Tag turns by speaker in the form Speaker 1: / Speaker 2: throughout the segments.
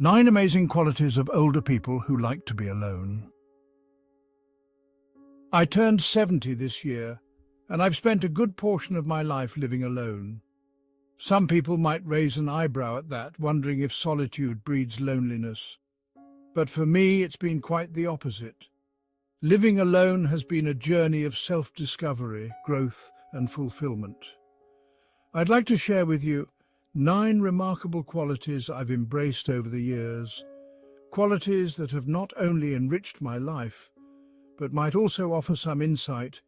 Speaker 1: 9 amazing qualities of older people who like to be alone. I turned 70 this year, and I've spent a good portion of my life living alone. Some people might raise an eyebrow at that, wondering if solitude breeds loneliness. But for me, it's been quite the opposite. Living alone has been a journey of self-discovery, growth, and fulfillment. I'd like to share with you 9 remarkable qualities I've embraced over the years, qualities that have not only enriched my life, but might also offer some insight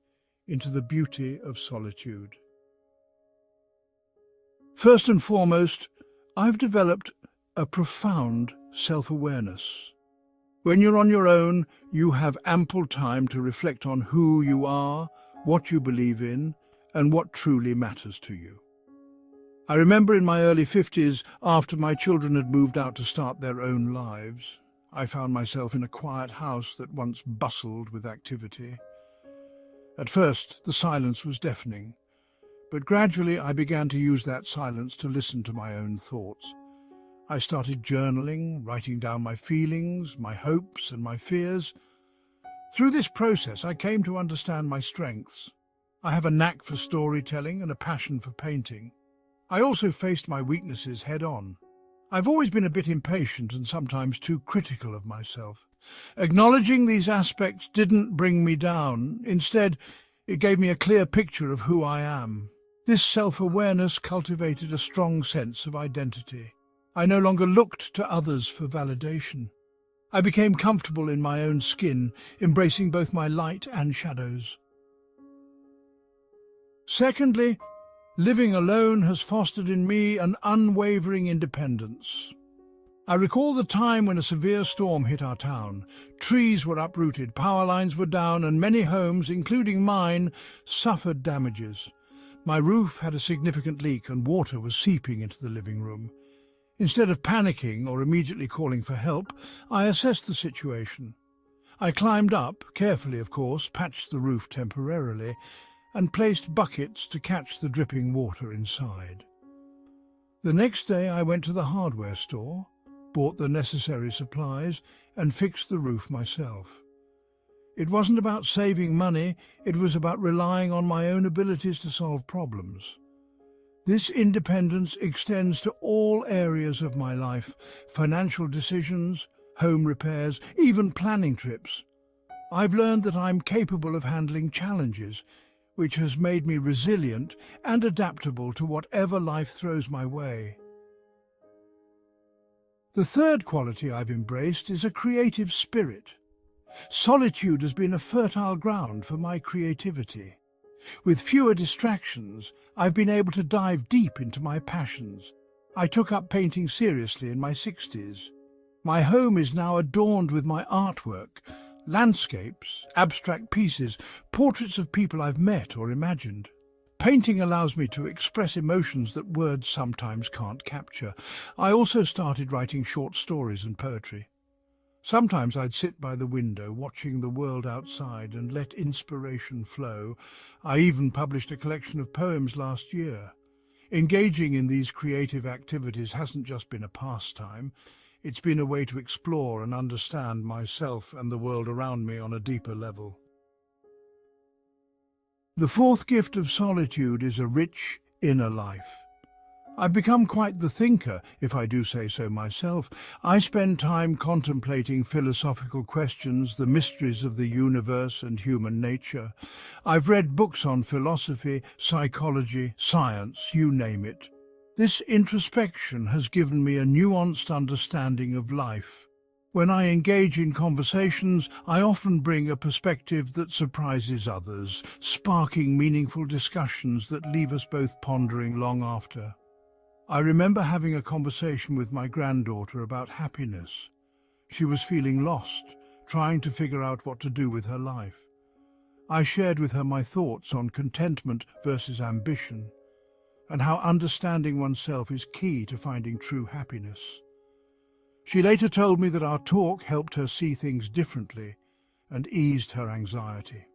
Speaker 1: into the beauty of solitude. First and foremost, I've developed a profound self-awareness. When you're on your own, you have ample time to reflect on who you are, what you believe in, and what truly matters to you. I remember in my early 50s, after my children had moved out to start their own lives, I found myself in a quiet house that once bustled with activity. At first, the silence was deafening, but gradually I began to use that silence to listen to my own thoughts. I started journaling, writing down my feelings, my hopes, and my fears. Through this process, I came to understand my strengths. I have a knack for storytelling and a passion for painting. I also faced my weaknesses head-on. I've always been a bit impatient and sometimes too critical of myself. Acknowledging these aspects didn't bring me down. Instead, it gave me a clear picture of who I am. This self-awareness cultivated a strong sense of identity. I no longer looked to others for validation. I became comfortable in my own skin, embracing both my light and shadows. Secondly, living alone has fostered in me an unwavering independence. I recall the time when a severe storm hit our town. Trees were uprooted, power lines were down, and many homes, including mine, suffered damages. My roof had a significant leak and water was seeping into the living room. Instead of panicking or immediately calling for help, I assessed the situation. I climbed up, carefully of course, patched the roof temporarily, and placed buckets to catch the dripping water inside. The next day I went to the hardware store, bought the necessary supplies, and fixed the roof myself. It wasn't about saving money, it was about relying on my own abilities to solve problems. This independence extends to all areas of my life: financial decisions, home repairs, even planning trips. I've learned that I'm capable of handling challenges, which has made me resilient and adaptable to whatever life throws my way. The third quality I've embraced is a creative spirit. Solitude has been a fertile ground for my creativity. With fewer distractions, I've been able to dive deep into my passions. I took up painting seriously in my 60s. My home is now adorned with my artwork, landscapes, abstract pieces, portraits of people I've met or imagined. Painting allows me to express emotions that words sometimes can't capture. I also started writing short stories and poetry. Sometimes I'd sit by the window watching the world outside and let inspiration flow. I even published a collection of poems last year. Engaging in these creative activities hasn't just been a pastime. It's been a way to explore and understand myself and the world around me on a deeper level. The fourth gift of solitude is a rich inner life. I've become quite the thinker, if I do say so myself. I spend time contemplating philosophical questions, the mysteries of the universe and human nature. I've read books on philosophy, psychology, science, you name it. This introspection has given me a nuanced understanding of life. When I engage in conversations, I often bring a perspective that surprises others, sparking meaningful discussions that leave us both pondering long after. I remember having a conversation with my granddaughter about happiness. She was feeling lost, trying to figure out what to do with her life. I shared with her my thoughts on contentment versus ambition, and how understanding oneself is key to finding true happiness. She later told me that our talk helped her see things differently and eased her anxiety.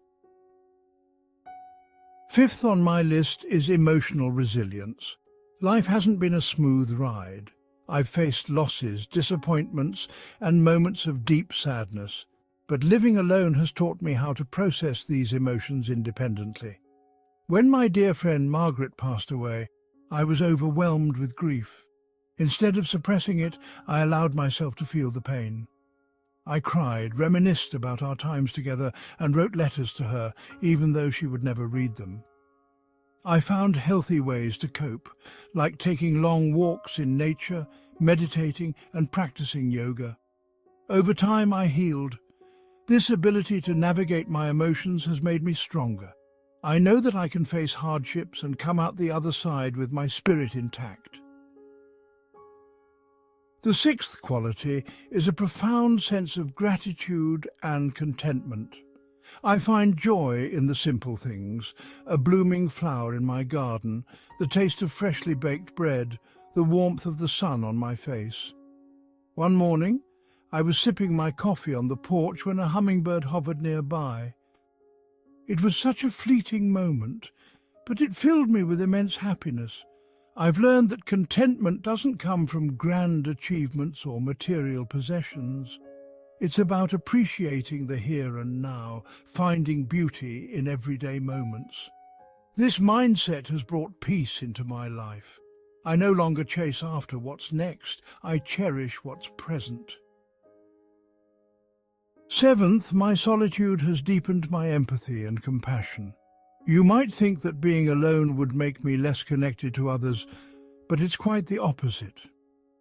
Speaker 1: Fifth on my list is emotional resilience. Life hasn't been a smooth ride. I've faced losses, disappointments, and moments of deep sadness, but living alone has taught me how to process these emotions independently. When my dear friend Margaret passed away, I was overwhelmed with grief. Instead of suppressing it, I allowed myself to feel the pain. I cried, reminisced about our times together, and wrote letters to her, even though she would never read them. I found healthy ways to cope, like taking long walks in nature, meditating, and practicing yoga. Over time, I healed. This ability to navigate my emotions has made me stronger. I know that I can face hardships and come out the other side with my spirit intact. The sixth quality is a profound sense of gratitude and contentment. I find joy in the simple things: a blooming flower in my garden, the taste of freshly baked bread, the warmth of the sun on my face. One morning, I was sipping my coffee on the porch when a hummingbird hovered nearby. It was such a fleeting moment, but it filled me with immense happiness. I've learned that contentment doesn't come from grand achievements or material possessions. It's about appreciating the here and now, finding beauty in everyday moments. This mindset has brought peace into my life. I no longer chase after what's next, I cherish what's present. Seventh, my solitude has deepened my empathy and compassion. You might think that being alone would make me less connected to others, but it's quite the opposite.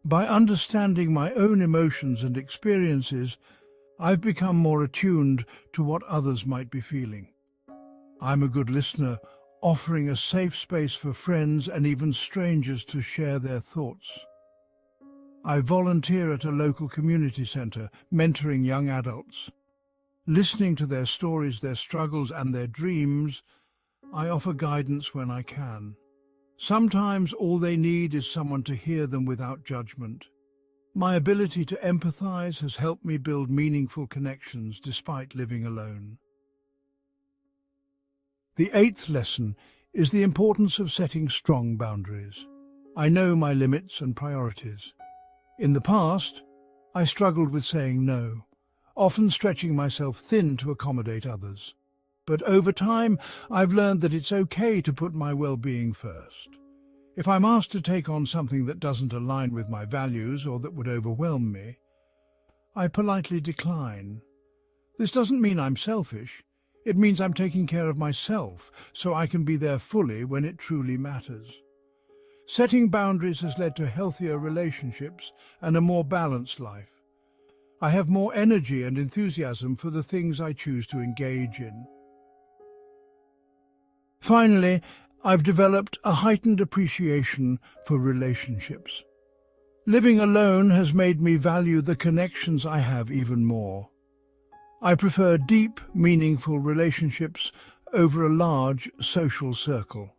Speaker 1: By understanding my own emotions and experiences, I've become more attuned to what others might be feeling. I'm a good listener, offering a safe space for friends and even strangers to share their thoughts. I volunteer at a local community centre, mentoring young adults. Listening to their stories, their struggles and their dreams, I offer guidance when I can. Sometimes all they need is someone to hear them without judgment. My ability to empathize has helped me build meaningful connections despite living alone. The eighth lesson is the importance of setting strong boundaries. I know my limits and priorities. In the past, I struggled with saying no, often stretching myself thin to accommodate others. But over time, I've learned that it's okay to put my well-being first. If I'm asked to take on something that doesn't align with my values or that would overwhelm me, I politely decline. This doesn't mean I'm selfish. It means I'm taking care of myself so I can be there fully when it truly matters. Setting boundaries has led to healthier relationships and a more balanced life. I have more energy and enthusiasm for the things I choose to engage in. Finally, I've developed a heightened appreciation for relationships. Living alone has made me value the connections I have even more. I prefer deep, meaningful relationships over a large social circle.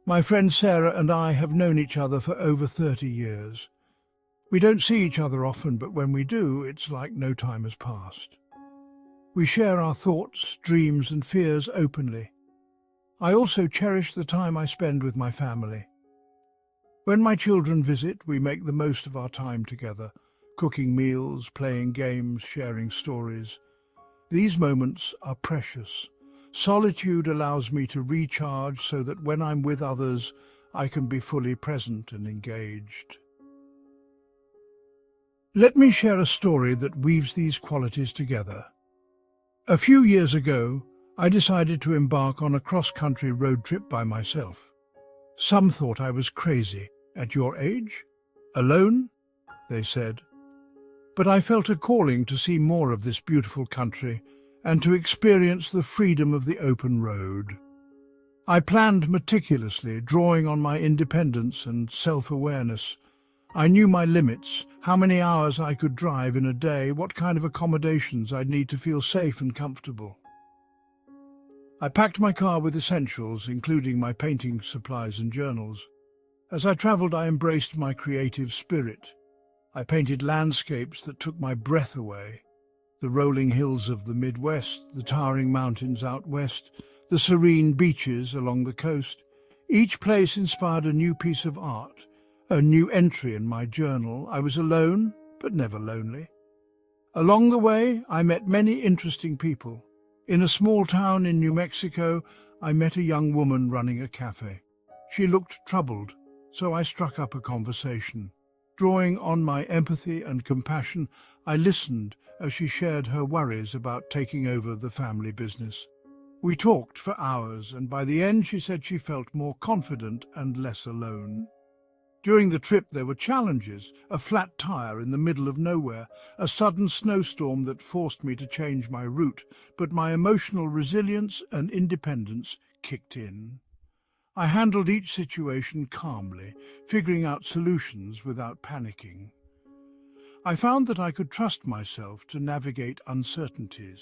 Speaker 1: My friend Sarah and I have known each other for over 30 years. We don't see each other often, but when we do, it's like no time has passed. We share our thoughts, dreams, and fears openly. I also cherish the time I spend with my family. When my children visit, we make the most of our time together, cooking meals, playing games, sharing stories. These moments are precious. Solitude allows me to recharge so that when I'm with others, I can be fully present and engaged. Let me share a story that weaves these qualities together. A few years ago, I decided to embark on a cross-country road trip by myself. Some thought I was crazy. At your age? Alone? They said. But I felt a calling to see more of this beautiful country and to experience the freedom of the open road. I planned meticulously, drawing on my independence and self-awareness. I knew my limits, how many hours I could drive in a day, what kind of accommodations I'd need to feel safe and comfortable. I packed my car with essentials, including my painting supplies and journals. As I travelled, I embraced my creative spirit. I painted landscapes that took my breath away. The rolling hills of the Midwest, the towering mountains out west, the serene beaches along the coast. Each place inspired a new piece of art, A new entry in my journal: I was alone, but never lonely. Along the way, I met many interesting people. In a small town in New Mexico, I met a young woman running a cafe. She looked troubled, so I struck up a conversation. Drawing on my empathy and compassion, I listened as she shared her worries about taking over the family business. We talked for hours, and by the end she said she felt more confident and less alone. During the trip there were challenges: a flat tire in the middle of nowhere, a sudden snowstorm that forced me to change my route, but my emotional resilience and independence kicked in. I handled each situation calmly, figuring out solutions without panicking. I found that I could trust myself to navigate uncertainties.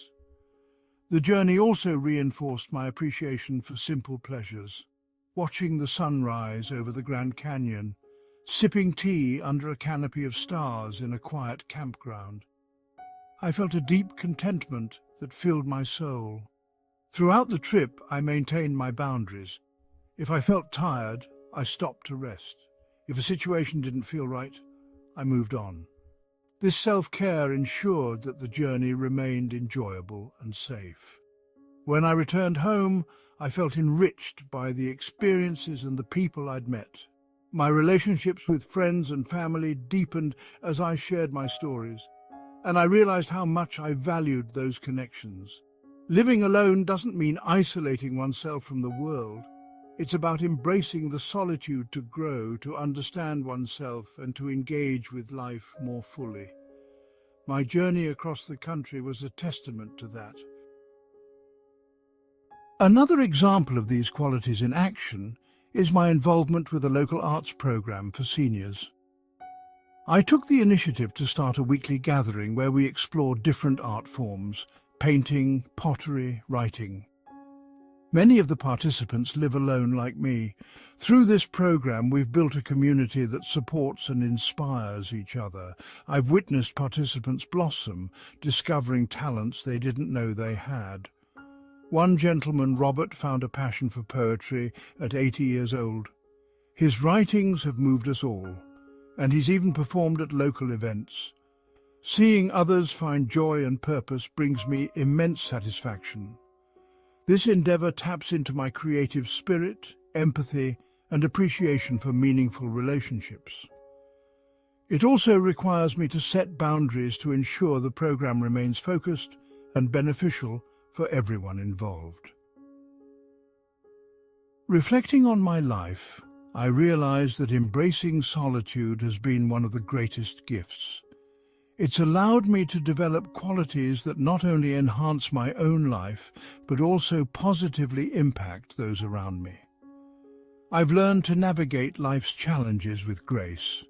Speaker 1: The journey also reinforced my appreciation for simple pleasures: watching the sunrise over the Grand Canyon, sipping tea under a canopy of stars in a quiet campground. I felt a deep contentment that filled my soul. Throughout the trip, I maintained my boundaries. If I felt tired, I stopped to rest. If a situation didn't feel right, I moved on. This self-care ensured that the journey remained enjoyable and safe. When I returned home, I felt enriched by the experiences and the people I'd met. My relationships with friends and family deepened as I shared my stories, and I realized how much I valued those connections. Living alone doesn't mean isolating oneself from the world. It's about embracing the solitude to grow, to understand oneself, and to engage with life more fully. My journey across the country was a testament to that. Another example of these qualities in action is my involvement with a local arts program for seniors. I took the initiative to start a weekly gathering where we explored different art forms: painting, pottery, writing. Many of the participants live alone like me. Through this program, we've built a community that supports and inspires each other. I've witnessed participants blossom, discovering talents they didn't know they had. One gentleman, Robert, found a passion for poetry at 80 years old. His writings have moved us all, and he's even performed at local events. Seeing others find joy and purpose brings me immense satisfaction. This endeavor taps into my creative spirit, empathy, and appreciation for meaningful relationships. It also requires me to set boundaries to ensure the program remains focused and beneficial for everyone involved. Reflecting on my life, I realize that embracing solitude has been one of the greatest gifts. It's allowed me to develop qualities that not only enhance my own life, but also positively impact those around me. I've learned to navigate life's challenges with grace,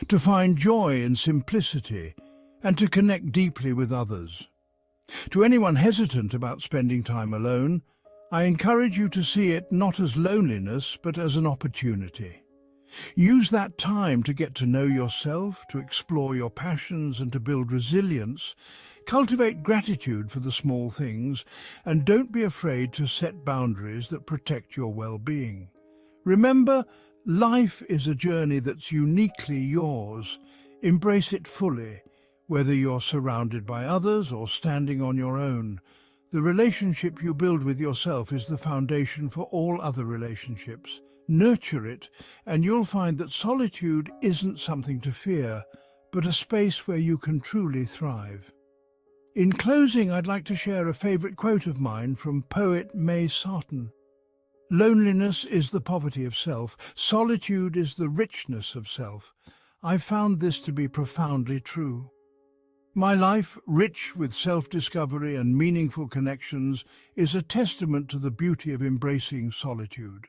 Speaker 1: to find joy in simplicity, and to connect deeply with others. To anyone hesitant about spending time alone, I encourage you to see it not as loneliness, but as an opportunity. Use that time to get to know yourself, to explore your passions, and to build resilience. Cultivate gratitude for the small things, and don't be afraid to set boundaries that protect your well-being. Remember, life is a journey that's uniquely yours. Embrace it fully, whether you're surrounded by others or standing on your own. The relationship you build with yourself is the foundation for all other relationships. Nurture it, and you'll find that solitude isn't something to fear, but a space where you can truly thrive. In closing, I'd like to share a favorite quote of mine from poet May Sarton. "Loneliness is the poverty of self. Solitude is the richness of self." I've found this to be profoundly true. My life, rich with self-discovery and meaningful connections, is a testament to the beauty of embracing solitude.